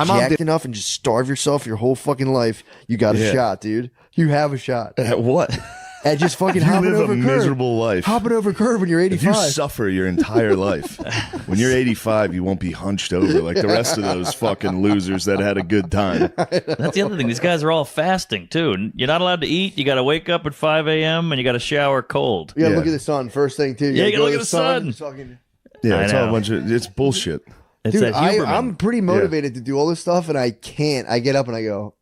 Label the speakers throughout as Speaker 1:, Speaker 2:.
Speaker 1: jacked enough and just starve yourself your whole fucking life, you got a shot, dude. You have a shot.
Speaker 2: At what?
Speaker 1: At just fucking
Speaker 2: you
Speaker 1: hopping
Speaker 2: live
Speaker 1: over
Speaker 2: a
Speaker 1: curb.
Speaker 2: miserable life.
Speaker 1: Hopping over curb when you're 85.
Speaker 2: If you suffer your entire life, when you're 85, you won't be hunched over like the rest of those fucking losers that had a good time.
Speaker 3: That's the other thing. These guys are all fasting, too. You're not allowed to eat. You got to wake up at 5 a.m. and you got to shower cold.
Speaker 1: You got to look at the sun first thing, too.
Speaker 3: You gotta look at the sun.
Speaker 2: Yeah, it's all a bunch of... It's bullshit.
Speaker 3: It's
Speaker 1: Dude,
Speaker 3: that Huberman.
Speaker 1: I'm pretty motivated to do all this stuff, and I can't. I get up and I go,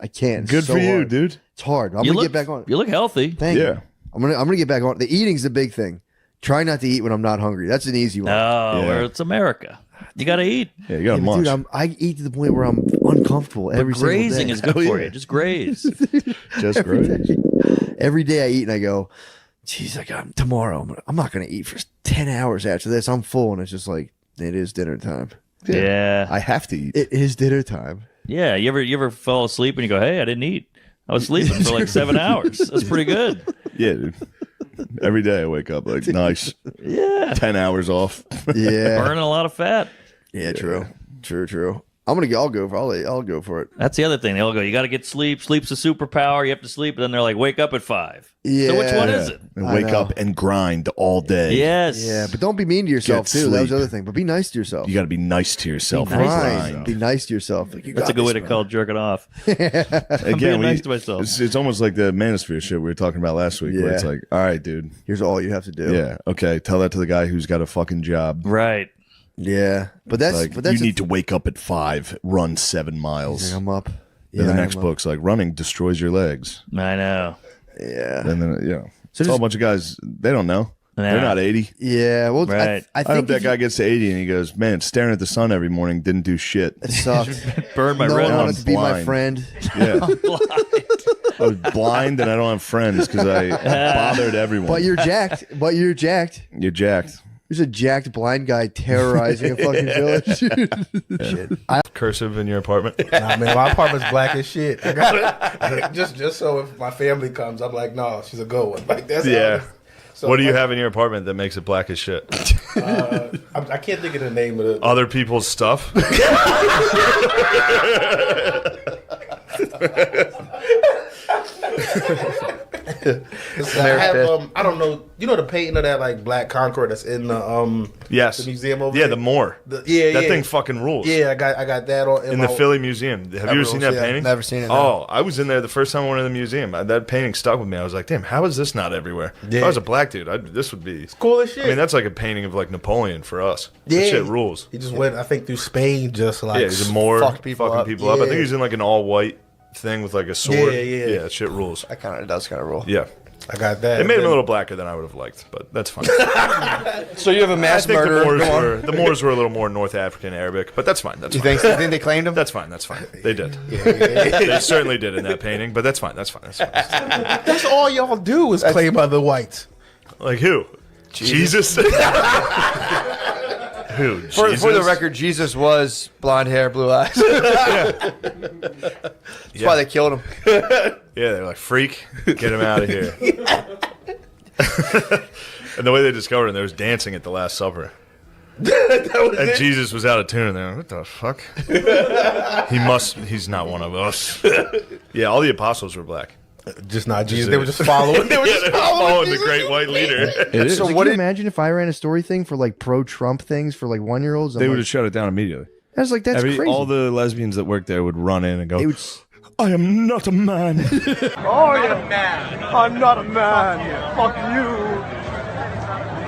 Speaker 1: I can't.
Speaker 2: Good
Speaker 1: so
Speaker 2: for you,
Speaker 1: hard.
Speaker 2: dude.
Speaker 1: It's hard. I'm gonna get back on it.
Speaker 3: You look healthy.
Speaker 1: Thank you. I'm gonna get back on it. The eating's the big thing. Try not to eat when I'm not hungry. That's an easy one.
Speaker 3: No, where it's America. You got to eat.
Speaker 2: Yeah, you got to munch.
Speaker 1: Dude, I eat to the point where I'm uncomfortable every single day.
Speaker 3: Grazing is good for you. Just graze.
Speaker 2: Just graze.
Speaker 1: Every day I eat and I go, geez, tomorrow I'm not gonna eat for 10 hours after this. I'm full, and it's just like, it is dinner time.
Speaker 3: Yeah.
Speaker 2: I have to eat.
Speaker 1: It is dinner time.
Speaker 3: Yeah. You ever fall asleep and you go, hey, I didn't eat. I was sleeping for like 7 hours. That's pretty good.
Speaker 2: Yeah, dude. Every day I wake up like, nice.
Speaker 3: Yeah.
Speaker 2: 10 hours off.
Speaker 1: Yeah.
Speaker 3: Burning a lot of fat.
Speaker 1: Yeah, true. I'll go for it.
Speaker 3: That's the other thing. They all go, you got to get sleep. Sleep's a superpower. You have to sleep. And then they're like, wake up at 5.
Speaker 1: Yeah.
Speaker 3: So which one is it?
Speaker 2: And wake up and grind all day.
Speaker 3: Yes.
Speaker 1: Yeah, but don't be mean to yourself,
Speaker 2: Get
Speaker 1: too. That was the
Speaker 2: sleep.
Speaker 1: other thing. But be nice to yourself.
Speaker 2: You got to be nice to yourself.
Speaker 1: Grind. Be nice to yourself. Like,
Speaker 3: That's a good way to call jerking off. I'm being nice to myself.
Speaker 2: It's almost like the manosphere shit we were talking about last week, where it's like, all right, dude.
Speaker 1: Here's all you have to do.
Speaker 2: Yeah, okay. Tell that to the guy who's got a fucking job.
Speaker 3: Right.
Speaker 1: Yeah. But that's
Speaker 2: you need to wake up at 5, run 7 miles.
Speaker 1: I'm up.
Speaker 2: Then the next book's like, running destroys your legs.
Speaker 3: I know.
Speaker 1: Yeah.
Speaker 2: And then, so it's all a bunch of guys, they don't know. They're not 80.
Speaker 1: Yeah. Well,
Speaker 3: right.
Speaker 1: I
Speaker 2: I
Speaker 1: think
Speaker 2: hope that guy gets to 80 and he goes, man, staring at the sun every morning didn't do shit.
Speaker 1: it sucked.
Speaker 3: Burn my
Speaker 1: No
Speaker 3: red
Speaker 1: one
Speaker 3: arm.
Speaker 1: wanted to be my
Speaker 2: blind.
Speaker 1: friend.
Speaker 2: Yeah. I was blind and I don't have friends because I bothered everyone.
Speaker 1: But you're jacked.
Speaker 2: You're jacked.
Speaker 1: There's a jacked blind guy terrorizing a fucking village. Shit.
Speaker 4: Cursive in your apartment?
Speaker 5: Nah, man, my apartment's black as shit. I got it. just so if my family comes, I'm like, no, she's a good one. Like that's
Speaker 4: Yeah.
Speaker 5: So
Speaker 4: What do you have in your apartment that makes it black as shit?
Speaker 5: I can't think of the name of the.
Speaker 4: Other people's stuff?
Speaker 5: I have, I don't know. You know the painting of that like black Concorde that's in the
Speaker 4: Yes.
Speaker 5: the museum over
Speaker 4: Yeah,
Speaker 5: there?
Speaker 4: the Moor.
Speaker 5: That
Speaker 4: thing fucking rules.
Speaker 5: Yeah, I got that on
Speaker 4: In the Philly Museum. Have you ever seen that painting?
Speaker 1: Never seen it.
Speaker 4: Oh, I was in there the first time I went to the museum. That painting stuck with me. I was like, damn, how is this not everywhere? If I was a black dude, this would be...
Speaker 5: cool as shit.
Speaker 4: I mean, that's like a painting of like Napoleon for us.
Speaker 5: Yeah.
Speaker 4: That shit rules.
Speaker 5: He just went, I think, through Spain, just like
Speaker 4: Yeah, he's a Moor
Speaker 1: fucked people
Speaker 4: fucking
Speaker 1: up.
Speaker 4: people up. I
Speaker 5: Yeah.
Speaker 4: think he's in like an all-white thing with like a sword.
Speaker 5: Yeah.
Speaker 4: Yeah, that shit rules.
Speaker 1: That kind of does kind of roll.
Speaker 4: Yeah.
Speaker 5: I got that.
Speaker 4: It made him a little blacker than I would have liked, but that's fine.
Speaker 1: So you have a
Speaker 4: I
Speaker 1: mass
Speaker 4: think
Speaker 1: murderer.
Speaker 4: the Moors were a little more North African Arabic, but that's fine. That's
Speaker 1: You
Speaker 4: fine.
Speaker 1: think they claimed him?
Speaker 4: That's fine. That's fine. They did. They certainly did in that painting, but that's fine. That's fine. That's fine.
Speaker 5: That's all y'all do is claim other whites.
Speaker 4: Like who? Jesus. Who?
Speaker 1: For
Speaker 4: Jesus?
Speaker 1: the record, Jesus was blonde hair, blue eyes. That's why they killed him.
Speaker 4: Yeah, they're like, freak, get him out of here. And the way they discovered him, there was dancing at the Last Supper. And Jesus was out of tune. And they're like, what the fuck? He's not one of us. Yeah, all the apostles were black.
Speaker 5: Just not Jesus. They were just following.
Speaker 4: They were just following the great white leader.
Speaker 1: So what do you imagine if I ran a story thing for like pro-Trump things for like 1-year-olds?
Speaker 2: They would have shut it down immediately.
Speaker 1: I was like, that's crazy.
Speaker 2: All the lesbians that worked there would run in and go,
Speaker 1: It would
Speaker 2: I am not a man.
Speaker 6: Oh, yeah. Man. I'm not a man. Fuck you.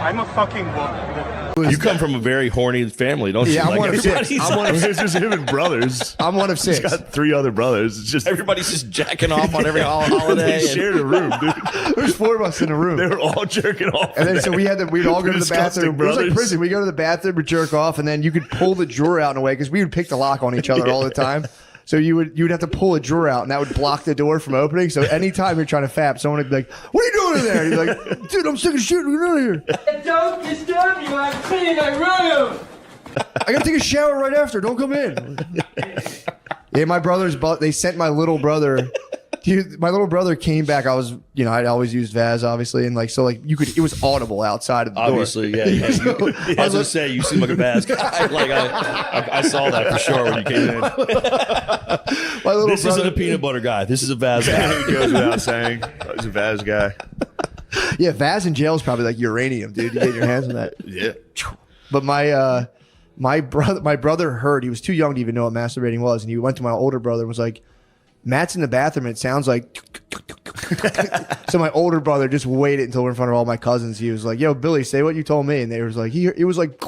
Speaker 6: I'm a fucking woman.
Speaker 7: You come from a very horny family, don't you?
Speaker 1: Yeah, I'm one of six.
Speaker 7: everybody's
Speaker 1: I'm one of
Speaker 2: It's just him and brothers.
Speaker 1: I'm one of
Speaker 2: He's
Speaker 1: 6.
Speaker 2: got 3 other brothers. It's just
Speaker 7: everybody's just jacking off on every holiday.
Speaker 2: they
Speaker 7: and-
Speaker 2: shared a room, dude.
Speaker 1: There's 4 of us in a room.
Speaker 2: They were all jerking off.
Speaker 1: And then so we'd all go to the
Speaker 2: Disgusting
Speaker 1: bathroom. It was like
Speaker 2: brothers.
Speaker 1: prison. We go to the bathroom, we jerk off, and then you could pull the drawer out in a way because we would pick the lock on each other all the time. So you would have to pull a drawer out, and that would block the door from opening. So anytime you're trying to fap, someone would be like, "What are you doing in there?" And you're like, "Dude, I'm sick of shit. Get out of here.
Speaker 6: Don't disturb you. I'm cleaning my room.
Speaker 1: I gotta take a shower right after. Don't come in." Yeah, my brothers, they sent my little brother Dude, my little brother came back. I was, I'd always used Vaz, obviously, and it was audible outslittle outside of the
Speaker 7: Obviously,
Speaker 1: door.
Speaker 7: yeah. I was gonna say you seem like a Vaz guy. Like I saw that for sure when you came in.
Speaker 1: My little
Speaker 7: This
Speaker 1: brother,
Speaker 7: isn't a peanut butter guy. This is a Vaz guy.
Speaker 2: It goes without saying. I was a Vaz guy.
Speaker 1: yeah, Vaz in jail is probably like uranium, dude. You get your hands on that.
Speaker 2: Yeah.
Speaker 1: But my brother heard, he was too young to even know what masturbating was, and he went to my older brother and was like, Matt's in the bathroom and it sounds like so my older brother just waited until we're in front of all my cousins. He was like, yo, Billy, say what you told me. And they was like, it was like,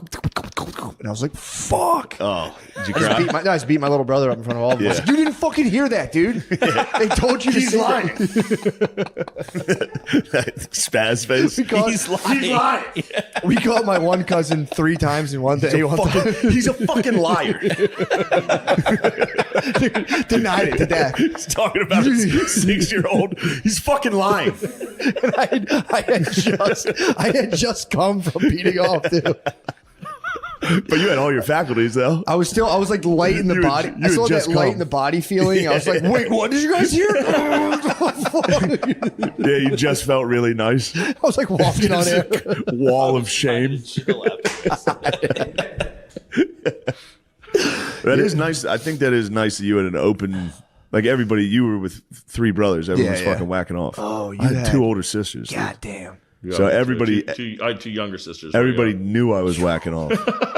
Speaker 1: and I was like, fuck.
Speaker 2: Oh, did you
Speaker 1: I just
Speaker 2: cry?
Speaker 1: I just beat my little brother up in front of all of them. I was like, you didn't fucking hear that, dude. They told you to say
Speaker 4: lying.
Speaker 2: Spaz face.
Speaker 7: He's lying.
Speaker 1: We called my one cousin 3 times in one day.
Speaker 2: He's a fucking liar.
Speaker 1: Denied it to death.
Speaker 2: He's talking about his 6-year-old. He's fucking lying.
Speaker 1: And I had just come from beating off, too.
Speaker 2: But you had all your faculties, though.
Speaker 1: I was like light in the body. I still had that light in the body feeling. I was like, wait, what did you guys hear?
Speaker 2: Yeah, you just felt really nice.
Speaker 1: I was like walking on air.
Speaker 2: Wall of shame. That is nice. I think that is nice that you had an open, like everybody, you were with 3 brothers. Everyone's
Speaker 1: Yeah, yeah.
Speaker 2: fucking whacking off.
Speaker 1: Oh, you
Speaker 2: I had
Speaker 1: had
Speaker 2: 2 older sisters.
Speaker 1: God damn.
Speaker 2: So everybody,
Speaker 7: I had 2 younger sisters.
Speaker 2: everybody knew I was whacking off.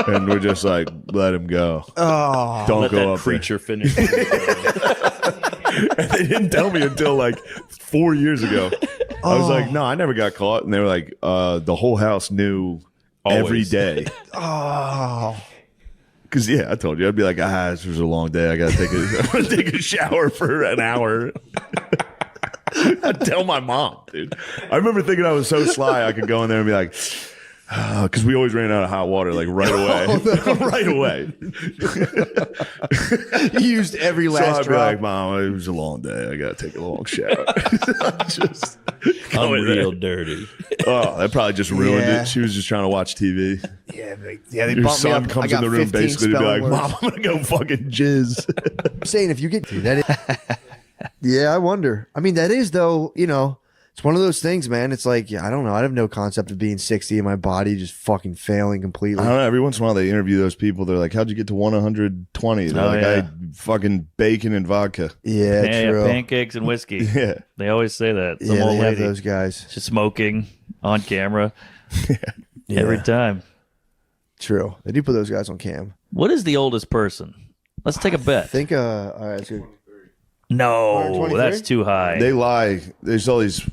Speaker 2: And we're just like, let him go.
Speaker 1: Oh.
Speaker 2: Don't
Speaker 7: Let
Speaker 2: go
Speaker 7: that
Speaker 2: up there.
Speaker 7: creature finish.
Speaker 2: And they didn't tell me until like 4 years ago. I was like, no, I never got caught. And they were like, the whole house knew every
Speaker 7: Always.
Speaker 2: day.
Speaker 1: Oh.
Speaker 2: Because, yeah, I told you. I'd be like, this was a long day. I got to take a shower for an hour. I'd tell my mom, dude. I remember thinking I was so sly I could go in there and be like, because we always ran out of hot water like right away. Right away.
Speaker 1: You used every
Speaker 2: So
Speaker 1: last
Speaker 2: I'd be
Speaker 1: drop.
Speaker 2: like, Mom, it was a long day. I got to take a long shower. Just go in
Speaker 7: Unreal
Speaker 2: there.
Speaker 7: dirty.
Speaker 2: Oh, that probably just ruined
Speaker 1: Yeah.
Speaker 2: it. She was just trying to watch TV.
Speaker 1: yeah, they
Speaker 2: Your
Speaker 1: bumped me
Speaker 2: son
Speaker 1: up. I
Speaker 2: comes in
Speaker 1: got
Speaker 2: the room
Speaker 1: 15
Speaker 2: basically to be like,
Speaker 1: spelling words.
Speaker 2: Mom, I'm going to go fucking jizz.
Speaker 1: I'm saying if you get to that. Yeah, I wonder. I mean, that is though, it's one of those things, man. It's like, I don't know. I have no concept of being 60 and my body just fucking failing completely.
Speaker 2: I don't know. Every once in a while they interview those people. They're like, how'd you get to 120? They're like,
Speaker 3: yeah.
Speaker 2: I had fucking bacon and vodka.
Speaker 1: Yeah,
Speaker 3: Yeah,
Speaker 1: true.
Speaker 3: pancakes and whiskey.
Speaker 2: Yeah.
Speaker 3: They always say that. Some
Speaker 1: Yeah,
Speaker 3: old
Speaker 1: they have
Speaker 3: lady
Speaker 1: those guys.
Speaker 3: just smoking on camera
Speaker 1: Yeah,
Speaker 3: every time.
Speaker 1: true. They do put those guys on cam.
Speaker 3: What is the oldest person? Let's take a bet.
Speaker 1: I think, all right, that's good.
Speaker 3: No,
Speaker 1: 123?
Speaker 3: that's too high.
Speaker 2: They lie. There's all these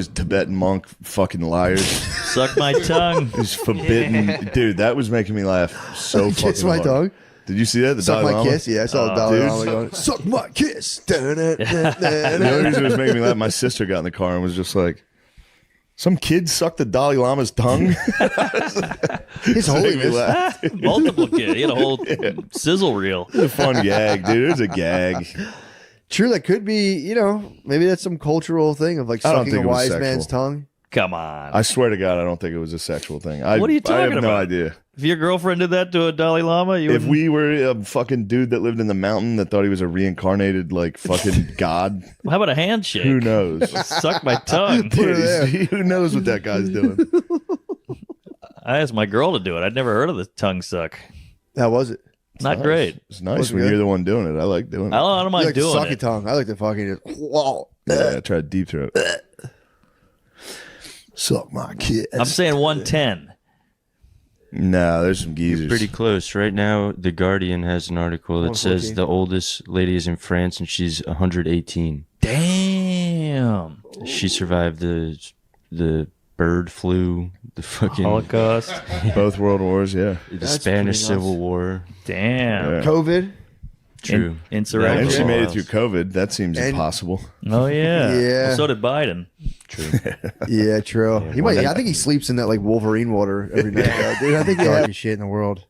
Speaker 2: Tibetan monk fucking liars.
Speaker 3: Suck my tongue.
Speaker 2: These forbidden dude. That was making me laugh so fucking
Speaker 1: Kiss my
Speaker 2: hard.
Speaker 1: tongue.
Speaker 2: Did you see that? The
Speaker 1: Suck
Speaker 2: Dalai
Speaker 1: my
Speaker 2: Lama?
Speaker 1: kiss. Yeah, I saw the Dalai
Speaker 2: dude.
Speaker 1: Lama going, suck my kiss.
Speaker 2: The only reason it was making me laugh, my sister got in the car and was just like, some kid sucked the Dalai Lama's tongue.
Speaker 1: His
Speaker 2: Made me
Speaker 1: holiness.
Speaker 2: laugh.
Speaker 3: Multiple kid. He had a whole sizzle reel.
Speaker 2: It's a fun gag, dude. It was a gag.
Speaker 1: True, that could be, maybe that's some cultural thing of like
Speaker 2: I don't
Speaker 1: sucking
Speaker 2: think
Speaker 1: a
Speaker 2: it was
Speaker 1: wise
Speaker 2: sexual.
Speaker 1: man's tongue.
Speaker 3: Come on.
Speaker 2: I swear to God, I don't think it was a sexual thing.
Speaker 3: What are you
Speaker 2: I have
Speaker 3: talking
Speaker 2: no
Speaker 3: about?
Speaker 2: idea.
Speaker 3: If your girlfriend did that to a Dalai Lama, you
Speaker 2: If
Speaker 3: would.
Speaker 2: we were a fucking dude that lived in the mountain that thought he was a reincarnated like fucking god,
Speaker 3: How about a handshake?
Speaker 2: who knows?
Speaker 3: Suck my tongue.
Speaker 2: Dude, who knows what that guy's doing?
Speaker 3: I asked my girl to do it. I'd never heard of the tongue suck.
Speaker 1: How was it?
Speaker 3: Not great.
Speaker 2: It's nice
Speaker 1: Wasn't
Speaker 2: when
Speaker 1: good.
Speaker 2: you're the one doing it. I like doing it.
Speaker 3: I don't
Speaker 1: You
Speaker 3: mind
Speaker 1: like to
Speaker 3: doing
Speaker 1: suck your
Speaker 3: it.
Speaker 1: tongue. I like to fucking just, whoa.
Speaker 2: Yeah, I tried deep throat.
Speaker 1: Suck my kiss.
Speaker 3: I'm saying 110.
Speaker 2: No, there's some geezers.
Speaker 8: Pretty close. Right now, The Guardian has an article that says
Speaker 1: 114.
Speaker 8: the oldest lady is in France and she's 118.
Speaker 3: Damn.
Speaker 8: She survived the bird flu, the fucking
Speaker 3: Holocaust.
Speaker 2: Both world wars. Yeah,
Speaker 8: the
Speaker 1: That's
Speaker 8: Spanish
Speaker 1: pretty nuts.
Speaker 8: Civil War.
Speaker 3: Damn.
Speaker 2: Yeah.
Speaker 1: COVID.
Speaker 8: True.
Speaker 3: Insurrection.
Speaker 2: and she
Speaker 8: Yeah.
Speaker 2: made it through COVID. That seems
Speaker 1: And-
Speaker 2: impossible.
Speaker 3: Oh yeah.
Speaker 1: Yeah.
Speaker 3: Well, so did Biden.
Speaker 1: Yeah, true. He might. I think he sleeps in that like Wolverine water every night, though, dude. I think the darkest shit in the world.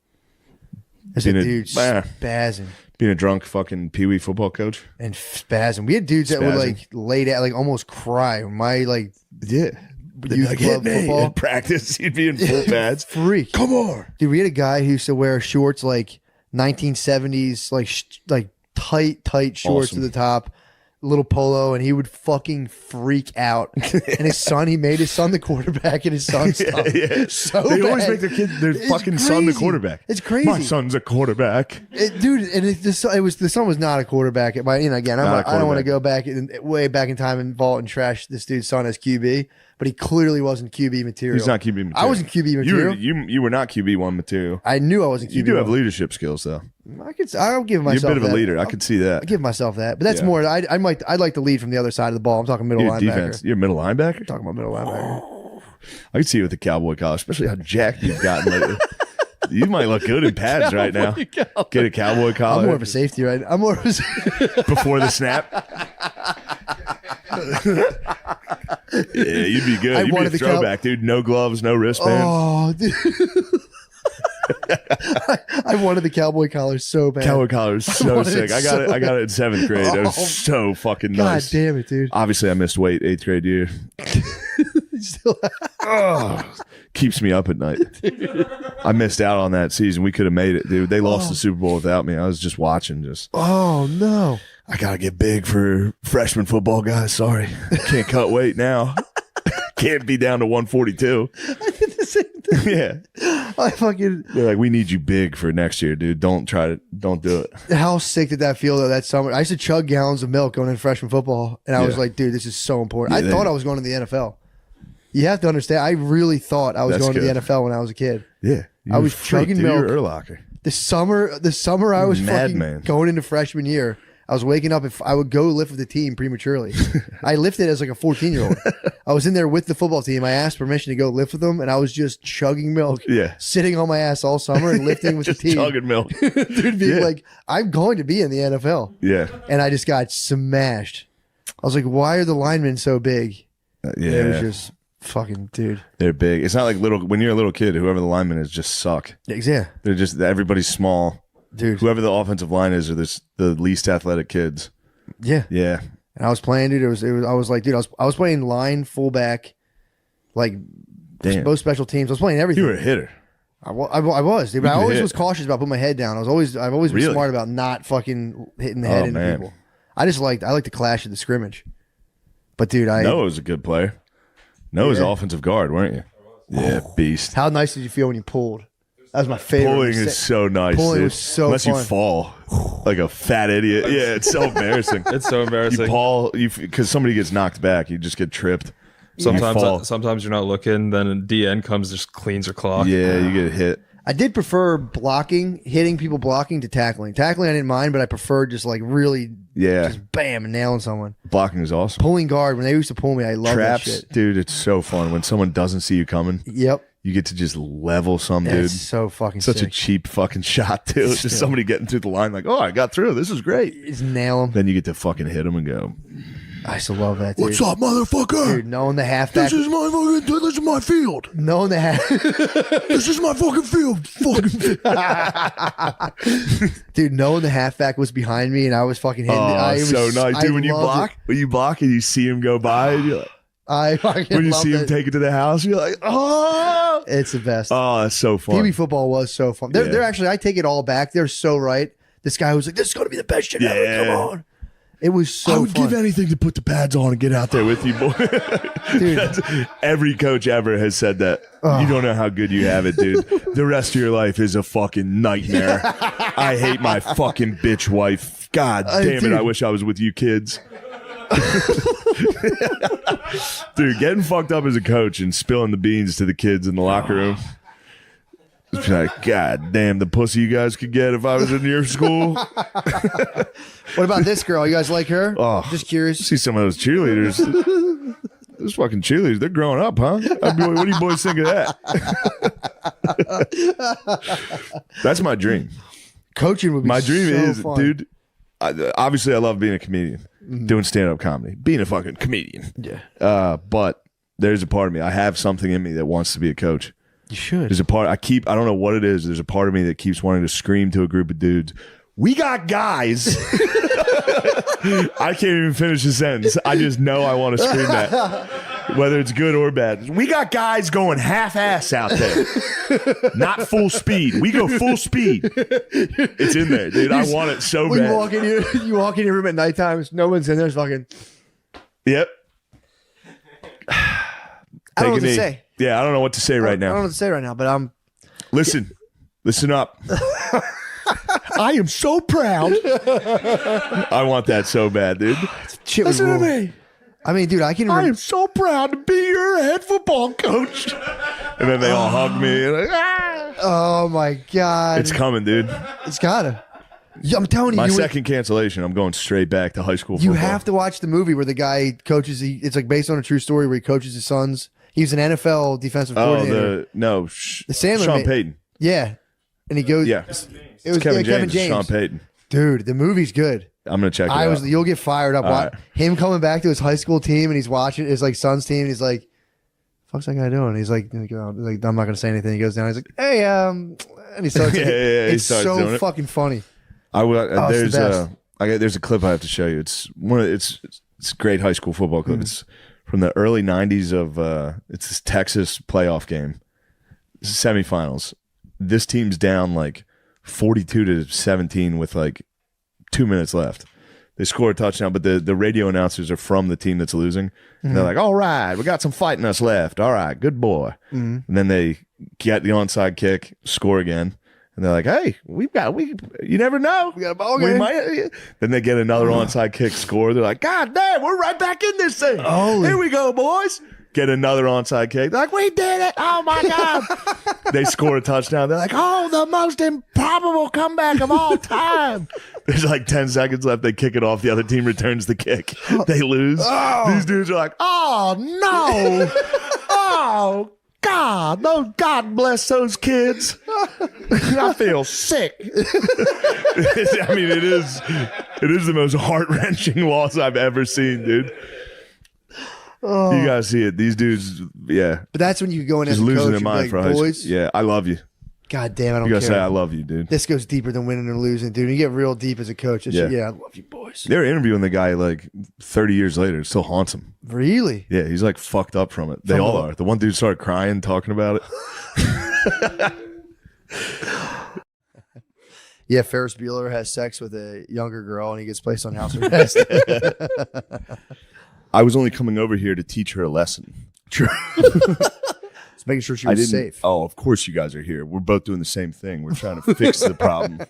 Speaker 1: There's a
Speaker 2: Being a-
Speaker 1: dude
Speaker 2: Bah.
Speaker 1: spazzing
Speaker 2: Being a drunk fucking Pee Wee football coach.
Speaker 1: and spazzing. We had dudes that would
Speaker 2: Spazzing.
Speaker 1: like lay down, like almost cry. My like
Speaker 2: Yeah.
Speaker 1: youth club football
Speaker 2: in practice. You'd be in full pads.
Speaker 1: freak.
Speaker 2: Come on.
Speaker 1: Dude, we had a guy who used to wear shorts like 1970s, like tight shorts
Speaker 2: Awesome.
Speaker 1: to the top, little polo, and he would fucking freak out. And his son, he made his son the quarterback, and his son stuff. So
Speaker 2: they always
Speaker 1: bad.
Speaker 2: make their
Speaker 1: It's
Speaker 2: fucking son the
Speaker 1: crazy.
Speaker 2: quarterback.
Speaker 1: It's crazy.
Speaker 2: My son's a quarterback.
Speaker 1: Dude, and the son was not a quarterback. Again, I don't want to go way back in time and vault and trash this dude's son as QB, but he clearly wasn't QB material.
Speaker 2: He's not QB material.
Speaker 1: I wasn't QB material.
Speaker 2: You were not QB1 material.
Speaker 1: I knew I wasn't QB1.
Speaker 2: You do have leadership skills, though.
Speaker 1: I'll give myself
Speaker 2: You're a bit of
Speaker 1: that.
Speaker 2: a leader. I could see that.
Speaker 1: I give myself that, but that's
Speaker 2: Yeah.
Speaker 1: more. I'd like to lead from the other side of the ball. I'm talking middle
Speaker 2: You're
Speaker 1: linebacker.
Speaker 2: defense. You're a middle linebacker?
Speaker 1: I'm talking about middle linebacker.
Speaker 2: I can see you with the cowboy collar, especially how jacked you've gotten lately. You might look good in pads right now. Get a cowboy collar.
Speaker 1: I'm more of a safety, right? I'm more of a
Speaker 2: before the snap. Yeah, you'd be good. You'd be a throwback, dude. No gloves, no wristbands.
Speaker 1: Oh, dude. I wanted the cowboy collar so bad.
Speaker 2: Cowboy collar is so sick. I got it in 7th grade. It was so fucking
Speaker 1: God
Speaker 2: nice.
Speaker 1: damn it, dude.
Speaker 2: Obviously, I missed weight 8th grade year. Keeps me up at night. I missed out on that season. We could have made it, dude. They lost the Super Bowl without me. I was just watching.
Speaker 1: Oh no!
Speaker 2: I gotta get big for freshman football, guys. Sorry, can't cut weight now. Can't be down to 142.
Speaker 1: I did the same thing.
Speaker 2: Yeah,
Speaker 1: I fucking.
Speaker 2: they're like, we need you big for next year, dude. Don't do it.
Speaker 1: How sick did that feel though? That summer, I used to chug gallons of milk going into freshman football, and I was like, dude, this is so important. I thought I was going to the NFL. You have to understand. I really thought I was going to the NFL when I was a kid.
Speaker 2: Yeah,
Speaker 1: I was chugging milk.
Speaker 2: Urlacher.
Speaker 1: The summer I was
Speaker 2: Madman.
Speaker 1: going into freshman year, I was waking up. If I would go lift with the team prematurely, I lifted as like a 14-year-old. I was in there with the football team. I asked permission to go lift with them, and I was just chugging milk.
Speaker 2: Yeah,
Speaker 1: sitting on my ass all summer and lifting with the team.
Speaker 2: Chugging milk,
Speaker 1: dude. Being like, I'm going to be in the NFL.
Speaker 2: Yeah,
Speaker 1: and I just got smashed. I was like, why are the linemen so big?
Speaker 2: Yeah,
Speaker 1: it was just. Fucking dude,
Speaker 2: they're big. It's not like when you're a little kid, whoever the lineman is just suck.
Speaker 1: Yeah,
Speaker 2: they're just everybody's small,
Speaker 1: dude.
Speaker 2: Whoever the offensive line is, are the least athletic kids.
Speaker 1: Yeah. And I was playing, dude. I was like, dude, I was playing line, fullback, like both special teams. I was playing everything.
Speaker 2: You were a hitter.
Speaker 1: I was, dude. But I always was cautious about putting my head down. I've always been smart about not fucking hitting the head into people. I like to clash at the scrimmage. But dude,
Speaker 2: Noah was a good player. Noah's offensive guard, weren't you? Yeah, beast.
Speaker 1: How nice did you feel when you pulled? That was my favorite.
Speaker 2: Pulling is so nice.
Speaker 1: Pulling was so
Speaker 2: Unless
Speaker 1: fun.
Speaker 2: you fall like a fat idiot. Yeah, it's so embarrassing.
Speaker 7: It's so embarrassing.
Speaker 2: You fall because somebody gets knocked back. You just get tripped.
Speaker 7: Sometimes you're not looking. Then a DN comes, just cleans your clock.
Speaker 2: Yeah, you get hit.
Speaker 1: I did prefer hitting people blocking to tackling. Tackling I didn't mind, but I preferred just like really, just bam, and nailing someone.
Speaker 2: Blocking is awesome.
Speaker 1: Pulling guard, when they used to pull me, I love
Speaker 2: Traps,
Speaker 1: that shit.
Speaker 2: dude, it's so fun when someone doesn't see you coming.
Speaker 1: Yep.
Speaker 2: You get to just level some dude.
Speaker 1: It's so fucking
Speaker 2: Such
Speaker 1: sick.
Speaker 2: a cheap fucking shot, too. It's just somebody getting through the line like, oh, I got through. This is great.
Speaker 1: Just nail them.
Speaker 2: Then you get to fucking hit them and go,
Speaker 1: I still love that, dude.
Speaker 2: what's up, motherfucker?
Speaker 1: Dude, knowing the halfback.
Speaker 2: This is my field.
Speaker 1: Knowing the
Speaker 2: This is my fucking field.
Speaker 1: Dude, knowing the halfback was behind me and I was fucking hitting it.
Speaker 2: Oh, so nice. Dude, when you block and you see him go by, and you're like, when you see him take it to the house, you're like, oh.
Speaker 1: It's the best.
Speaker 2: Oh, that's so fun.
Speaker 1: PB football was so fun. They're actually, I take it all back. They're so right. This guy was like, this is going to be the best shit ever. Come on. It was so
Speaker 2: I would
Speaker 1: fun.
Speaker 2: give anything to put the pads on and get out there with you, boy.
Speaker 1: Dude.
Speaker 2: Every coach ever has said that. You don't know how good you have it, dude. The rest of your life is a fucking nightmare. I hate my fucking bitch wife. God damn it. I wish I was with you kids. Dude, getting fucked up as a coach and spilling the beans to the kids in the locker room. It's like, God damn, the pussy you guys could get if I was in your school.
Speaker 1: What about this girl? You guys like her?
Speaker 2: Oh,
Speaker 1: just curious.
Speaker 2: See some of those cheerleaders. Those fucking cheerleaders, they're growing up, huh? What do you boys think of that? That's my dream.
Speaker 1: Coaching would be
Speaker 2: my dream
Speaker 1: so
Speaker 2: is,
Speaker 1: fun.
Speaker 2: dude. Obviously, I love being a comedian, doing stand-up comedy, being a fucking comedian.
Speaker 1: Yeah.
Speaker 2: But there's a part of me. I have something in me that wants to be a coach.
Speaker 1: You should.
Speaker 2: There's a part I don't know what it is. There's a part of me that keeps wanting to scream to a group of dudes, we got guys. I can't even finish the sentence. I just know I want to scream that. Whether it's good or bad. We got guys going half-ass out there. Not full speed. We go full speed. It's in there, dude. I want it so bad.
Speaker 1: You walk in your room at nighttime, no one's in there, it's fucking...
Speaker 2: Yep.
Speaker 1: I don't know what to say.
Speaker 2: Yeah, I don't know what to say right
Speaker 1: I don't know
Speaker 2: now.
Speaker 1: what to say right now, but I'm...
Speaker 2: Listen up. I am so proud. I want that so bad, dude.
Speaker 1: Shit would
Speaker 2: Listen to
Speaker 1: rule.
Speaker 2: me.
Speaker 1: I mean, dude, I can
Speaker 2: I
Speaker 1: remember...
Speaker 2: am so proud to be your head football coach. And then they all hug me. And like, ah.
Speaker 1: Oh, my God.
Speaker 2: It's coming, dude.
Speaker 1: It's gotta. Yeah, I'm telling you.
Speaker 2: My
Speaker 1: you
Speaker 2: second cancellation, I'm going straight back to high school
Speaker 1: You
Speaker 2: football.
Speaker 1: have to watch the movie where the guy coaches... It's like based on a true story where he coaches his sons. He's an NFL defensive coordinator.
Speaker 2: The
Speaker 1: Sandler
Speaker 2: Sean
Speaker 1: made-
Speaker 2: Payton.
Speaker 1: Yeah. And he goes...
Speaker 2: Yeah.
Speaker 1: It was
Speaker 2: Kevin
Speaker 1: Kevin
Speaker 2: James.
Speaker 1: James.
Speaker 2: Sean Payton.
Speaker 1: Dude, the movie's good.
Speaker 2: I'm gonna check it out.
Speaker 1: You'll get fired up.
Speaker 2: All right.
Speaker 1: Him coming back to his high school team and he's watching his like son's team and he's like, "Fuck's that guy doing?" He's like, I'm not gonna say anything. He goes down. He's like, "Hey, and he starts.
Speaker 2: Yeah, he
Speaker 1: it's
Speaker 2: starts doing
Speaker 1: so
Speaker 2: it.
Speaker 1: fucking funny.
Speaker 2: There's
Speaker 1: the best.
Speaker 2: there's a clip I have to show you. It's a great high school football clip. It's from the early '90s of it's this Texas playoff game, semifinals. This team's down like 42-17 with like 2 minutes left. They score a touchdown, but the radio announcers are from the team that's losing. And they're like, "All right, we got some fight in us left. All right, good boy." And then they get the onside kick, score again. And they're like, "Hey, you never know.
Speaker 1: We got a ball
Speaker 2: We
Speaker 1: game."
Speaker 2: might." Then they get another onside kick, score. They're like, "God damn, we're right back in this thing. Here we go, boys." Get another onside kick. They're like, "We did it. Oh, my God." They score a touchdown. They're like, "Oh, the most improbable comeback of all time." There's like 10 seconds left. They kick it off. The other team returns the kick. They lose. These dudes are like, "Oh, no. Oh, God. God bless those kids. I feel sick." I mean, it is the most heart-wrenching loss I've ever seen, dude. You gotta see it. These dudes, yeah,
Speaker 1: But that's when you go in as
Speaker 2: just
Speaker 1: a
Speaker 2: losing
Speaker 1: coach
Speaker 2: their
Speaker 1: and
Speaker 2: mind
Speaker 1: be
Speaker 2: for
Speaker 1: like,
Speaker 2: high school.
Speaker 1: boys.
Speaker 2: Yeah, I love you.
Speaker 1: God damn, I don't
Speaker 2: You gotta
Speaker 1: care.
Speaker 2: say I love you, dude.
Speaker 1: This goes deeper than winning or losing, dude. You get real deep as a coach.
Speaker 2: Yeah.
Speaker 1: Yeah, I love you, boys.
Speaker 2: They're interviewing the guy like 30 years later. It still haunts him.
Speaker 1: Really?
Speaker 2: Yeah, he's like fucked up from it. They
Speaker 1: From
Speaker 2: all
Speaker 1: what?
Speaker 2: are. The one dude started crying talking about it.
Speaker 1: Yeah, Ferris Bueller has sex with a younger girl and he gets placed on house arrest.
Speaker 2: I was only coming over here to teach her a lesson.
Speaker 1: Just making sure she was safe.
Speaker 2: Oh, of course you guys are here. We're both doing the same thing. We're trying to fix the problem.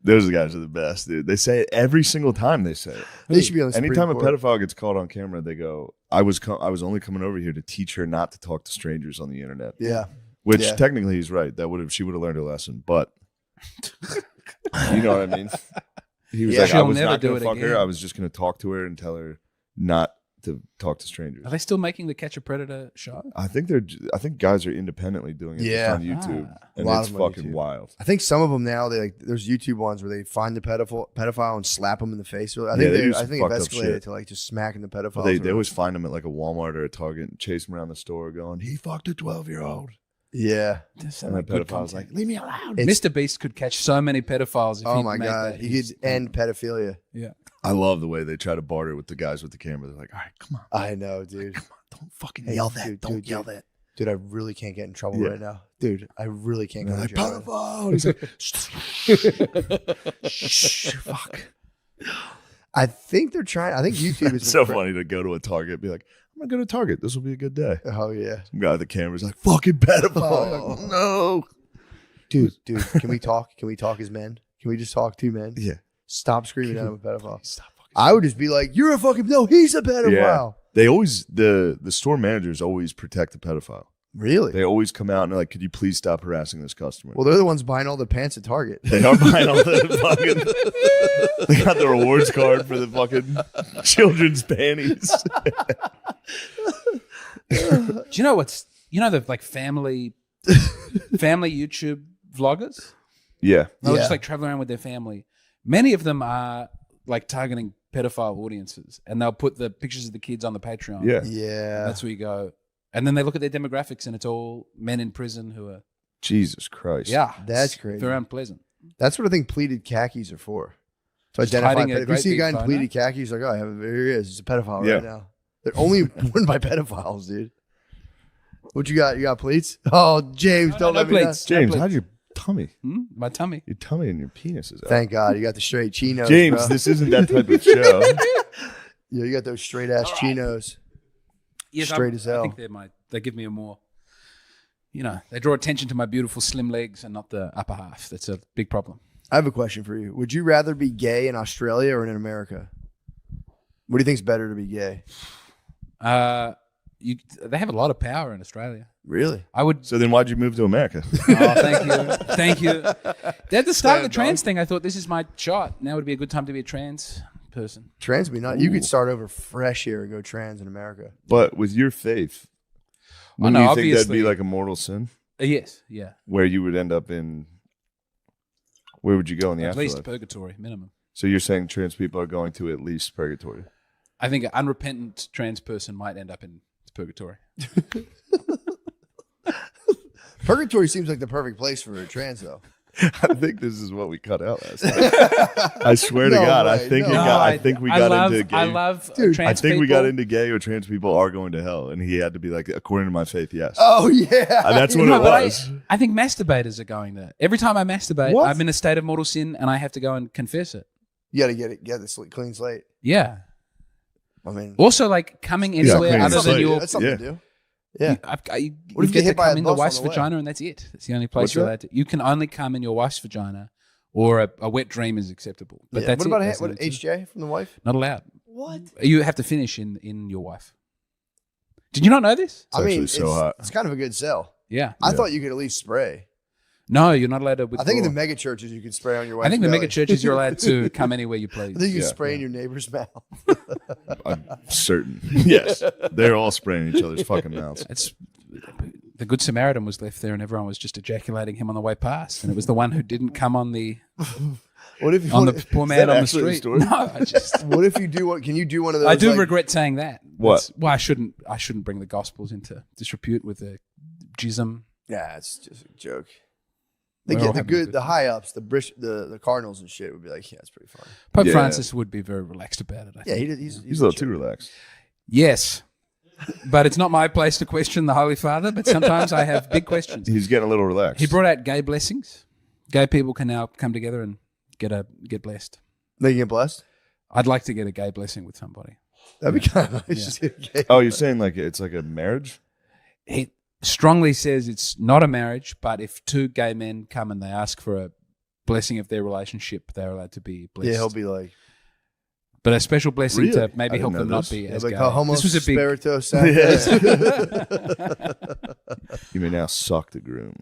Speaker 2: Those guys are the best, dude. They say it every single time they say it.
Speaker 1: They should be on the Supreme
Speaker 2: Anytime a
Speaker 1: Court.
Speaker 2: pedophile gets caught on camera, they go, I was only coming over here to teach her not to talk to strangers on the internet.
Speaker 1: Yeah.
Speaker 2: Which
Speaker 1: Yeah.
Speaker 2: technically he's right. She would have learned her lesson, but you know what I mean? He was
Speaker 1: Yeah.
Speaker 2: like, I
Speaker 5: She'll
Speaker 2: was
Speaker 5: never
Speaker 2: not
Speaker 5: do
Speaker 2: going to
Speaker 5: it
Speaker 2: fuck her.
Speaker 5: again.
Speaker 2: I was just going to talk to her and tell her not to talk to strangers.
Speaker 5: Are they still making the Catch a Predator show?
Speaker 2: I think guys are independently doing it
Speaker 1: Yeah.
Speaker 2: just on YouTube, and
Speaker 1: lot
Speaker 2: it's
Speaker 1: of them on
Speaker 2: fucking
Speaker 1: YouTube.
Speaker 2: wild.
Speaker 1: I think some of them now, there's YouTube ones where they find the pedophile and slap them in the face. I
Speaker 2: Yeah,
Speaker 1: think
Speaker 2: they do
Speaker 1: I
Speaker 2: some
Speaker 1: think
Speaker 2: fucked
Speaker 1: it's
Speaker 2: up
Speaker 1: escalated
Speaker 2: shit.
Speaker 1: to like just smacking the pedophile.
Speaker 2: They always find him at like a Walmart or a Target and chase him around the store going, "He fucked a 12-year-old."
Speaker 1: Yeah.
Speaker 2: And the pedophile's like, "Leave me alone."
Speaker 5: Mr. Beast could catch so many pedophiles. If
Speaker 1: Oh
Speaker 5: he'd
Speaker 1: my
Speaker 5: make
Speaker 1: God.
Speaker 5: that
Speaker 1: He
Speaker 5: his-
Speaker 1: could end pedophilia.
Speaker 5: Yeah.
Speaker 2: I love the way they try to barter with the guys with the camera. They're like, "All right, come on,
Speaker 1: I know, dude.
Speaker 2: don't fucking
Speaker 1: Hey,
Speaker 2: yell that.
Speaker 1: dude,
Speaker 2: Don't
Speaker 1: dude,
Speaker 2: yell
Speaker 1: dude.
Speaker 2: that."
Speaker 1: Dude, I really can't get in trouble
Speaker 2: Yeah.
Speaker 1: right now. Dude, I really can't
Speaker 2: And
Speaker 1: go
Speaker 2: they're
Speaker 1: to
Speaker 2: like,
Speaker 1: jail.
Speaker 2: "Pedophile." He's like, "Shh, fuck."
Speaker 1: I think they're trying. I think YouTube is
Speaker 2: It's so funny to go to a Target, and be like, "I'm gonna go to Target. This will be a good day."
Speaker 1: Oh yeah,
Speaker 2: Some guy at the camera's like, "Fucking pedophile." You're like, no.
Speaker 1: dude. Can we talk? Can we talk as men? Can we just talk two men?
Speaker 2: Yeah.
Speaker 1: Stop screaming at him a pedophile.
Speaker 2: Stop fucking.
Speaker 1: I would just be like, "You're a fucking no. He's a pedophile."
Speaker 2: Yeah. They always the store managers always protect the pedophile.
Speaker 1: Really?
Speaker 2: They always come out and they're like, "Could you please stop harassing this customer?"
Speaker 1: Well, they're the ones buying all the pants at Target.
Speaker 2: They are buying all the fucking. They got the rewards card for the fucking children's panties.
Speaker 5: Do you know the like family YouTube vloggers?
Speaker 2: Yeah.
Speaker 5: They'll
Speaker 1: Yeah.
Speaker 5: just like travel around with their family. Many of them are like targeting pedophile audiences, and they'll put the pictures of the kids on the Patreon.
Speaker 2: Yeah.
Speaker 1: Yeah.
Speaker 5: That's where you go. And then they look at their demographics, and it's all men in prison who are
Speaker 2: Jesus Christ.
Speaker 1: That's
Speaker 5: it's
Speaker 1: crazy.
Speaker 5: very unpleasant.
Speaker 1: That's what I think pleated khakis are for. To
Speaker 5: Just
Speaker 1: identify.
Speaker 5: hiding a
Speaker 1: If you
Speaker 5: great
Speaker 1: see a
Speaker 5: big
Speaker 1: guy in
Speaker 5: photo.
Speaker 1: pleated khakis, like, oh, here he is. He's a pedophile
Speaker 2: Yeah.
Speaker 1: right now. They're only worn by pedophiles, dude. What you got? You got pleats? Oh, James, don't let me know.
Speaker 2: James, how'd your tummy?
Speaker 5: My tummy.
Speaker 2: Your tummy and your penis is out.
Speaker 1: Thank God you got the straight chinos,
Speaker 2: James,
Speaker 1: bro.
Speaker 2: this isn't that type of show.
Speaker 1: Yeah, you got those straight ass chinos.
Speaker 5: Yes,
Speaker 1: Straight as hell.
Speaker 5: I think they give me a more, they draw attention to my beautiful slim legs and not the upper half. That's a big problem.
Speaker 1: I have a question for you. Would you rather be gay in Australia or in America? What do you think's better to be gay?
Speaker 5: They have a lot of power in Australia.
Speaker 1: Really?
Speaker 5: I would.
Speaker 2: So then why'd you move to America?
Speaker 5: Oh, thank you. Thank you. At the start of the trans thing, I thought this is my shot. Now would be a good time to be a trans person.
Speaker 1: Trans would be not. You could start over fresh here and go trans in America.
Speaker 2: But with your faith, wouldn't you think that'd be like a mortal sin?
Speaker 5: Yes, yeah.
Speaker 2: Where you would end up in, where would you go in the
Speaker 5: At
Speaker 2: afterlife?
Speaker 5: least purgatory, minimum.
Speaker 2: So you're saying trans people are going to at least purgatory?
Speaker 5: I think an unrepentant trans person might end up in purgatory.
Speaker 1: Purgatory seems like the perfect place for a trans, though.
Speaker 2: I think this is what we cut out last time. I swear to God, I think we got into gay.
Speaker 5: I love
Speaker 1: Dude,
Speaker 5: trans
Speaker 2: I think we
Speaker 5: people.
Speaker 2: got into gay or trans people are going to hell, and he had to be like, according to my faith, yes.
Speaker 1: Oh yeah,
Speaker 2: That's what
Speaker 5: No,
Speaker 2: it
Speaker 5: but
Speaker 2: was.
Speaker 5: I think masturbators are going there. Every time I masturbate,
Speaker 2: What?
Speaker 5: I'm in a state of mortal sin, and I have to go and confess it.
Speaker 1: you got to get this clean slate.
Speaker 5: Yeah.
Speaker 1: I mean,
Speaker 5: Also, like coming anywhere
Speaker 2: clean
Speaker 5: other than
Speaker 2: slate.
Speaker 5: your.
Speaker 1: that's something
Speaker 2: yeah.
Speaker 1: to do. Yeah.
Speaker 5: You
Speaker 1: What if you
Speaker 5: get
Speaker 1: get hit
Speaker 5: to
Speaker 1: by a
Speaker 5: come in the
Speaker 1: bus on
Speaker 5: wife's
Speaker 1: the way?
Speaker 5: vagina, and that's it. That's the only place
Speaker 2: What's
Speaker 5: you're
Speaker 2: that?
Speaker 5: allowed to. You can only come in your wife's vagina, or a wet dream is acceptable. But
Speaker 1: Yeah.
Speaker 5: that's
Speaker 1: What about
Speaker 5: That's the
Speaker 1: what
Speaker 5: only two.
Speaker 1: HJ from the wife?
Speaker 5: Not allowed.
Speaker 1: What?
Speaker 5: You have to finish in your wife. Did you not know this?
Speaker 1: I mean,
Speaker 2: actually so hot.
Speaker 1: it's kind of a good sell.
Speaker 5: Yeah.
Speaker 1: I thought you could at least spray.
Speaker 5: No, you're not allowed to withdraw.
Speaker 1: I think in the mega churches you can spray on your wife's
Speaker 5: I think the
Speaker 1: belly.
Speaker 5: mega churches you're allowed to come anywhere you please.
Speaker 1: I think you
Speaker 2: Yeah.
Speaker 1: spray in your neighbor's mouth.
Speaker 2: I'm certain. Yes. They're all spraying each other's fucking mouths.
Speaker 5: It's the Good Samaritan was left there, and everyone was just ejaculating him on the way past, and it was the one who didn't come on the
Speaker 1: What if you
Speaker 5: on
Speaker 1: want
Speaker 5: the poor man on the
Speaker 2: actually the
Speaker 5: street.
Speaker 2: story?
Speaker 5: No, I just
Speaker 1: What if you do what? Can you do one of those?
Speaker 5: I do
Speaker 1: like-
Speaker 5: regret saying that.
Speaker 2: What?
Speaker 5: That's why I shouldn't bring the Gospels into disrepute with the jism.
Speaker 1: Yeah, it's just a joke. They
Speaker 5: We're all
Speaker 1: get the
Speaker 5: having a
Speaker 1: good,
Speaker 5: good
Speaker 1: the
Speaker 5: time.
Speaker 1: high ups, the Cardinals and shit would be like, yeah, it's pretty fun.
Speaker 5: Pope
Speaker 2: Yeah.
Speaker 5: Francis would be very relaxed about it. I
Speaker 1: Yeah,
Speaker 5: think.
Speaker 1: he's
Speaker 2: He's a little too relaxed.
Speaker 5: Yes, but it's not my place to question the Holy Father. But sometimes I have big questions.
Speaker 2: He's getting a little relaxed.
Speaker 5: He brought out gay blessings. Gay people can now come together and get blessed.
Speaker 1: They can get blessed.
Speaker 5: I'd like to get a gay blessing with somebody.
Speaker 1: That'd be kind of nice. Yeah.
Speaker 2: Oh, you're saying like it's like a marriage?
Speaker 5: He strongly says it's not a marriage, but if two gay men come and they ask for a blessing of their relationship, they're allowed to be blessed.
Speaker 1: Yeah, he'll be like,
Speaker 5: but a special blessing
Speaker 2: Really?
Speaker 5: to maybe
Speaker 2: I
Speaker 5: help
Speaker 2: didn't
Speaker 5: them
Speaker 2: know
Speaker 5: not
Speaker 2: this.
Speaker 5: be
Speaker 1: yeah,
Speaker 5: as
Speaker 1: like
Speaker 5: gay.
Speaker 1: homo
Speaker 5: This was a big.
Speaker 1: spirito
Speaker 2: You may now suck the groom.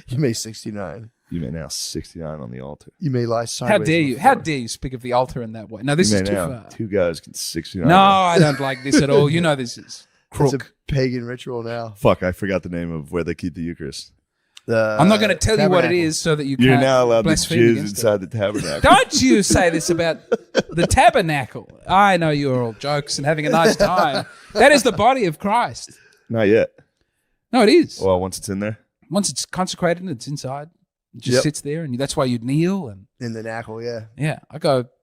Speaker 1: You may 69.
Speaker 2: You may now 69 on the altar.
Speaker 1: You may lie
Speaker 5: How
Speaker 1: sideways.
Speaker 5: dare
Speaker 1: on the
Speaker 5: you? How
Speaker 1: floor.
Speaker 5: dare you speak of the altar in that way? No, this
Speaker 2: You
Speaker 5: is
Speaker 2: may
Speaker 5: too
Speaker 2: now
Speaker 5: far.
Speaker 2: two guys can 69.
Speaker 5: No, I don't like this at all. You know this is
Speaker 1: It's
Speaker 5: crook.
Speaker 1: a pagan ritual now.
Speaker 2: Fuck, I forgot the name of where they keep the Eucharist.
Speaker 5: I'm not going to tell you what it
Speaker 1: tabernacle.
Speaker 5: is so that you
Speaker 2: You're
Speaker 5: can't
Speaker 2: now allowed to
Speaker 5: blaspheme
Speaker 2: jizz
Speaker 5: against it.
Speaker 2: inside the tabernacle.
Speaker 5: Don't you say this about the tabernacle. I know you're all jokes and having a nice time. That is the body of Christ.
Speaker 2: Not yet.
Speaker 5: No, it is.
Speaker 2: Well, once it's in there.
Speaker 5: Once it's consecrated and it's inside, it just
Speaker 1: Yep.
Speaker 5: sits there, and that's why you'd kneel. And
Speaker 1: In the knackle, yeah.
Speaker 5: yeah,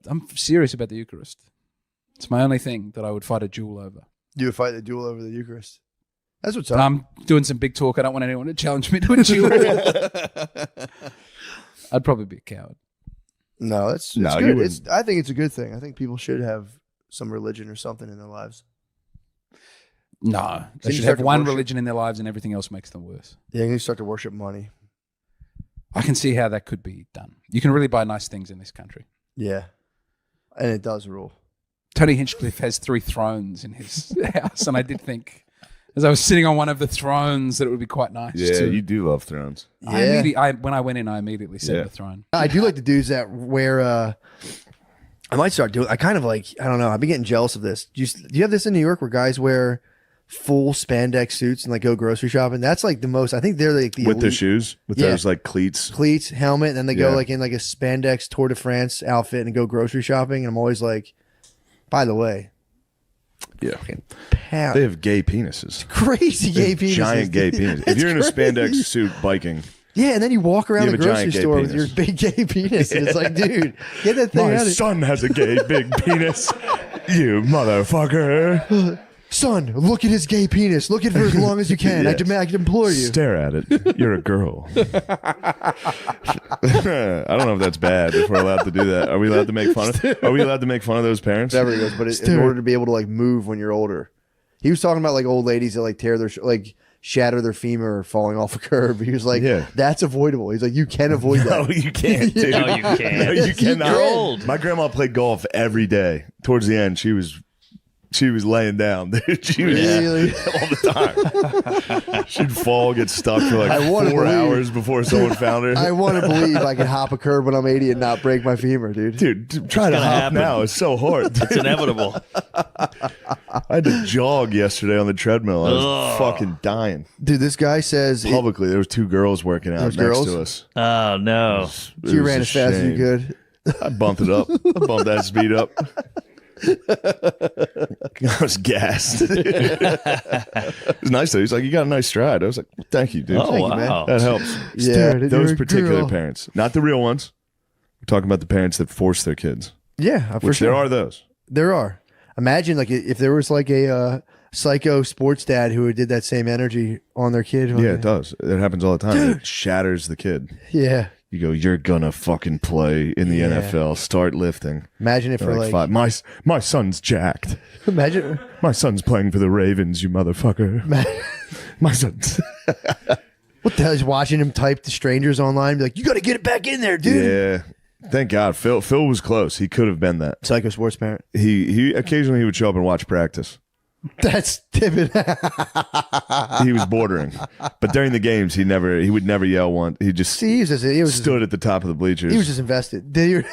Speaker 5: I'm serious about the Eucharist. It's my only thing that I would fight a duel over.
Speaker 1: You would fight the duel over the Eucharist. That's what's
Speaker 5: But
Speaker 1: up.
Speaker 5: I'm doing some big talk. I don't want anyone to challenge me to a duel. I'd probably be a coward.
Speaker 1: No, it's
Speaker 2: No, you
Speaker 1: good.
Speaker 2: wouldn't.
Speaker 1: I think it's a good thing. I think people should have some religion or something in their lives.
Speaker 5: No, they
Speaker 1: you
Speaker 5: should
Speaker 1: start
Speaker 5: have
Speaker 1: to
Speaker 5: one
Speaker 1: worship-
Speaker 5: religion in their lives, and everything else makes them worse.
Speaker 1: Yeah, you start to worship money.
Speaker 5: I can see how that could be done. You can really buy nice things in this country.
Speaker 1: Yeah, and it does rule.
Speaker 5: Tony Hinchcliffe has 3 thrones in his house, and I did think, as I was sitting on one of the thrones, that it would be quite nice.
Speaker 2: Yeah,
Speaker 5: to,
Speaker 2: you do love thrones.
Speaker 5: when I went in, I immediately said
Speaker 2: Yeah.
Speaker 5: the throne.
Speaker 1: I do like the dudes that wear. I might start doing. I kind of like. I don't know. I've been getting jealous of this. Do you have this in New York where guys wear full spandex suits and like go grocery shopping? That's like the most. I think they're like the
Speaker 2: With the
Speaker 1: elite.
Speaker 2: shoes? With
Speaker 1: Yeah.
Speaker 2: those like cleats?
Speaker 1: Cleats, helmet, and then they go
Speaker 2: Yeah.
Speaker 1: like in like a spandex Tour de France outfit and go grocery shopping. And I'm always like, by the way,
Speaker 2: Yeah.
Speaker 1: pound,
Speaker 2: They have gay penises.
Speaker 1: crazy gay penises.
Speaker 2: Giant gay
Speaker 1: dude.
Speaker 2: penis. If
Speaker 1: It's
Speaker 2: you're in a
Speaker 1: crazy.
Speaker 2: spandex suit biking,
Speaker 1: Yeah, and then you walk around
Speaker 2: You
Speaker 1: the
Speaker 2: have a
Speaker 1: grocery
Speaker 2: giant gay
Speaker 1: store with
Speaker 2: penis.
Speaker 1: your big gay penis, and it's like, dude, get that thing
Speaker 2: My
Speaker 1: out of
Speaker 2: son has a gay big penis. You motherfucker.
Speaker 1: Son, look at his gay penis. Look at it for as long as you can.
Speaker 2: Yes.
Speaker 1: I implore you.
Speaker 2: Stare at it. You're a girl. I don't know if that's bad. If we're allowed to do that, are we allowed to make fun of? Are we allowed to make fun of those parents?
Speaker 1: Whatever he goes, but in order to be able to like move when you're older, he was talking about like old ladies that like tear their shatter their femur falling off a curb. He was like,
Speaker 2: Yeah.
Speaker 1: that's avoidable. He's like, you can avoid that.
Speaker 2: No, you can't. Dude.
Speaker 3: No, you can't.
Speaker 2: No, you cannot.
Speaker 3: You're old.
Speaker 2: My grandma played golf every day. Towards the end, she was laying down, dude. She was
Speaker 1: Really?
Speaker 2: all the time. She'd fall, get stuck for like
Speaker 1: I wanna
Speaker 2: 4
Speaker 1: believe-
Speaker 2: hours before someone found her.
Speaker 1: I want to believe I can hop a curb when I'm 80 and not break my femur, dude.
Speaker 2: Dude, try to hop
Speaker 3: happen.
Speaker 2: now. It's so hard.
Speaker 3: It's inevitable.
Speaker 2: I had to jog yesterday on the treadmill. I was
Speaker 3: Ugh.
Speaker 2: fucking dying.
Speaker 1: Dude, this guy says
Speaker 2: Publicly, there was 2 girls working out
Speaker 1: There's
Speaker 2: next
Speaker 1: girls?
Speaker 2: to us.
Speaker 3: Oh no.
Speaker 2: It
Speaker 1: you
Speaker 2: was
Speaker 1: ran
Speaker 2: a
Speaker 1: as fast as you
Speaker 2: shame.
Speaker 1: could.
Speaker 2: I bumped it up. I bumped that speed up. I was gassed. It was nice though. He's like, you got a nice stride. I was like, well, thank you, dude.
Speaker 3: Oh
Speaker 1: Thank you, man.
Speaker 3: wow.
Speaker 2: That helps.
Speaker 1: Yeah, dude,
Speaker 2: Those
Speaker 1: you're a
Speaker 2: particular
Speaker 1: girl.
Speaker 2: parents, not the real ones. We're talking about the parents that force their kids.
Speaker 1: Yeah, for
Speaker 2: Which
Speaker 1: sure.
Speaker 2: there are those.
Speaker 1: There are. Imagine like if there was like a psycho sports dad who did that same energy on their kid.
Speaker 2: Yeah, it does. It happens all the time. It shatters the kid.
Speaker 1: Yeah.
Speaker 2: You go, you're gonna fucking play in the
Speaker 1: Yeah.
Speaker 2: NFL. Start lifting.
Speaker 1: Imagine if
Speaker 2: They're
Speaker 1: for
Speaker 2: like,
Speaker 1: like,
Speaker 2: five. My son's jacked.
Speaker 1: imagine
Speaker 2: My son's playing for the Ravens, you motherfucker. My son's.
Speaker 1: what the hell is watching him type to strangers online, be like, you got to get it back in there, dude.
Speaker 2: Yeah. Thank God. Phil was close. He could have been that.
Speaker 1: Psycho sports parent.
Speaker 2: He occasionally he would show up and watch practice.
Speaker 1: That's Tibbet.
Speaker 2: He was bordering. But during the games he would never yell once. He just
Speaker 1: See, he was just,
Speaker 2: stood at the top of the bleachers.
Speaker 1: he was just invested. Did you?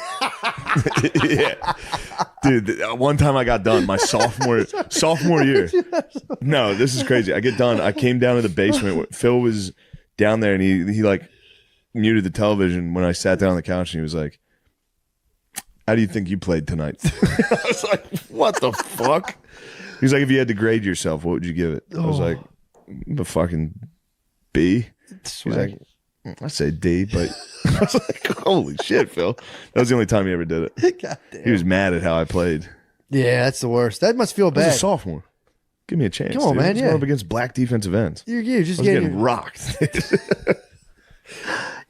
Speaker 2: Yeah. Dude, one time I got done my sophomore year. No, this is crazy. I get done. I came down to the basement. Phil was down there and he like muted the television when I sat down on the couch and he was like, how do you think you played tonight? I was like, what the fuck? He's like, if you had to grade yourself, what would you give it? I was like, a fucking B. He's like, I say D, but I was like, holy shit, Phil. That was the only time he ever did it.
Speaker 1: God damn.
Speaker 2: He was mad at how I played.
Speaker 1: Yeah, that's the worst. That must feel
Speaker 2: I was
Speaker 1: bad.
Speaker 2: a sophomore. Give me a chance.
Speaker 1: Come on,
Speaker 2: dude.
Speaker 1: man,
Speaker 2: I was
Speaker 1: yeah.
Speaker 2: going up against black defensive ends.
Speaker 1: You're
Speaker 2: I
Speaker 1: just
Speaker 2: was
Speaker 1: getting.
Speaker 2: getting rocked.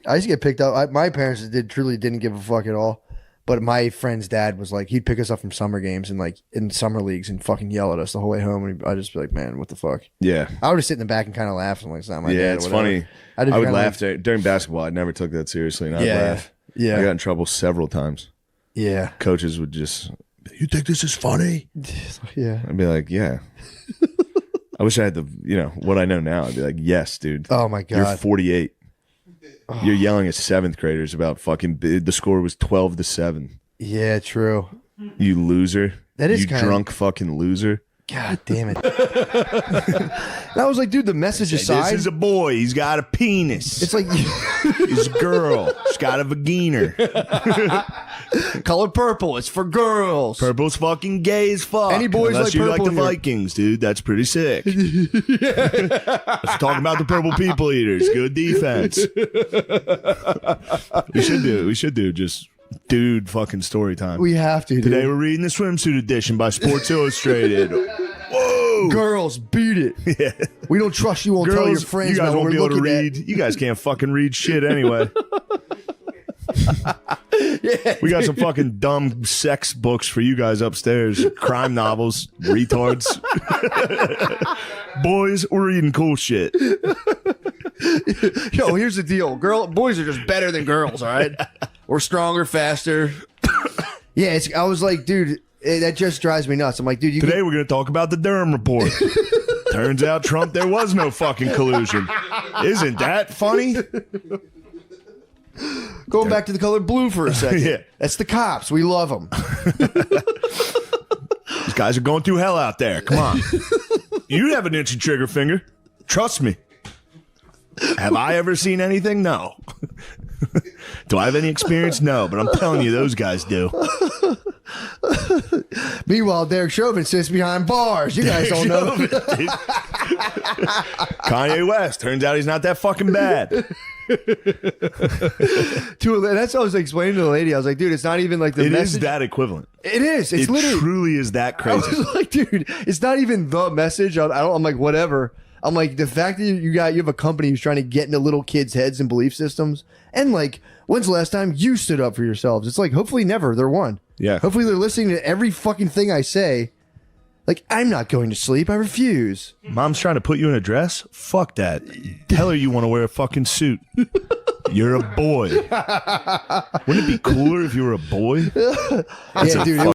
Speaker 1: I used to get picked up. My parents truly didn't give a fuck at all. But my friend's dad was like, he'd pick us up from summer games and like in summer leagues and fucking yell at us the whole way home. And I'd just be like, man, what the fuck?
Speaker 2: Yeah.
Speaker 1: I would just sit in the back and kind of laugh. And like, it's not my dad.
Speaker 2: Yeah,
Speaker 1: or
Speaker 2: it's
Speaker 1: whatever.
Speaker 2: funny.
Speaker 1: I
Speaker 2: I would
Speaker 1: kinda
Speaker 2: laugh
Speaker 1: like-
Speaker 2: during basketball. I never took that seriously, and I'd
Speaker 1: Yeah,
Speaker 2: laugh.
Speaker 1: yeah.
Speaker 2: I got in trouble several times.
Speaker 1: Yeah.
Speaker 2: Coaches would just, you think this is funny?
Speaker 1: Yeah.
Speaker 2: I'd be like, yeah. I wish I had what I know now. I'd be like, yes, dude.
Speaker 1: Oh my
Speaker 2: You're
Speaker 1: God.
Speaker 2: 48. You're yelling at 7th graders about fucking, the score was 12-7.
Speaker 1: Yeah, true.
Speaker 2: You loser.
Speaker 1: That is
Speaker 2: you
Speaker 1: kinda-
Speaker 2: drunk fucking loser.
Speaker 1: God damn it. And I was like, dude, the message aside,
Speaker 2: This is a boy. He's got a penis.
Speaker 1: it's like
Speaker 2: He's a girl. She's got a vagina.
Speaker 1: color purple. It's for girls.
Speaker 2: Purple's fucking gay as fuck.
Speaker 1: Any boys
Speaker 2: Unless
Speaker 1: like
Speaker 2: you
Speaker 1: purple
Speaker 2: like the
Speaker 1: here.
Speaker 2: Vikings, dude. That's pretty sick. Let's talk about the purple people eaters. Good defense. We should do just dude fucking story time.
Speaker 1: We have to.
Speaker 2: Today
Speaker 1: Dude.
Speaker 2: we're reading the swimsuit edition by Sports Illustrated. Whoa.
Speaker 1: Girls, beat it.
Speaker 2: Yeah.
Speaker 1: We don't trust you. Won't tell your
Speaker 2: Girls,
Speaker 1: friends.
Speaker 2: you guys
Speaker 1: about what
Speaker 2: won't be
Speaker 1: we're
Speaker 2: able to
Speaker 1: looking
Speaker 2: read. You guys can't fucking read shit anyway. We got some fucking dumb sex books for you guys upstairs. Crime novels, retards. Boys, we're reading cool shit.
Speaker 1: at. Yo, here's the deal. Boys are just better than girls. All right, we're stronger, faster. Yeah, I was like, dude, that just drives me nuts. I'm like, dude,
Speaker 2: Today we're going to talk about the Durham report. Turns out, Trump, there was no fucking collusion. Isn't that funny?
Speaker 1: going back to the color blue for a second.
Speaker 2: Yeah.
Speaker 1: That's the cops. We love them.
Speaker 2: These guys are going through hell out there. Come on. You have an itchy trigger finger. Trust me. Have I ever seen anything? No. Do I have any experience? No, but I'm telling you, those guys do.
Speaker 1: Meanwhile, Derek Chauvin sits behind bars. You guys don't know.
Speaker 2: Kanye West. Turns out he's not that fucking bad.
Speaker 1: That's what I was explaining to the lady. I was like, dude, it's not even like the
Speaker 2: It
Speaker 1: message.
Speaker 2: is that equivalent.
Speaker 1: It is. It's
Speaker 2: It
Speaker 1: literally.
Speaker 2: truly is that
Speaker 1: I
Speaker 2: crazy.
Speaker 1: was like, dude, it's not even the message. I'm like, whatever. I'm like, the fact that you have a company who's trying to get into little kids' heads and belief systems, and like, when's the last time you stood up for yourselves? It's like, hopefully never. They're one.
Speaker 2: Yeah.
Speaker 1: Hopefully they're listening to every fucking thing I say. Like, I'm not going to sleep. I refuse.
Speaker 2: Mom's trying to put you in a dress? Fuck that. Tell her you want to wear a fucking suit. You're a boy. Wouldn't it be cooler if you were a boy?
Speaker 1: Yeah, dude.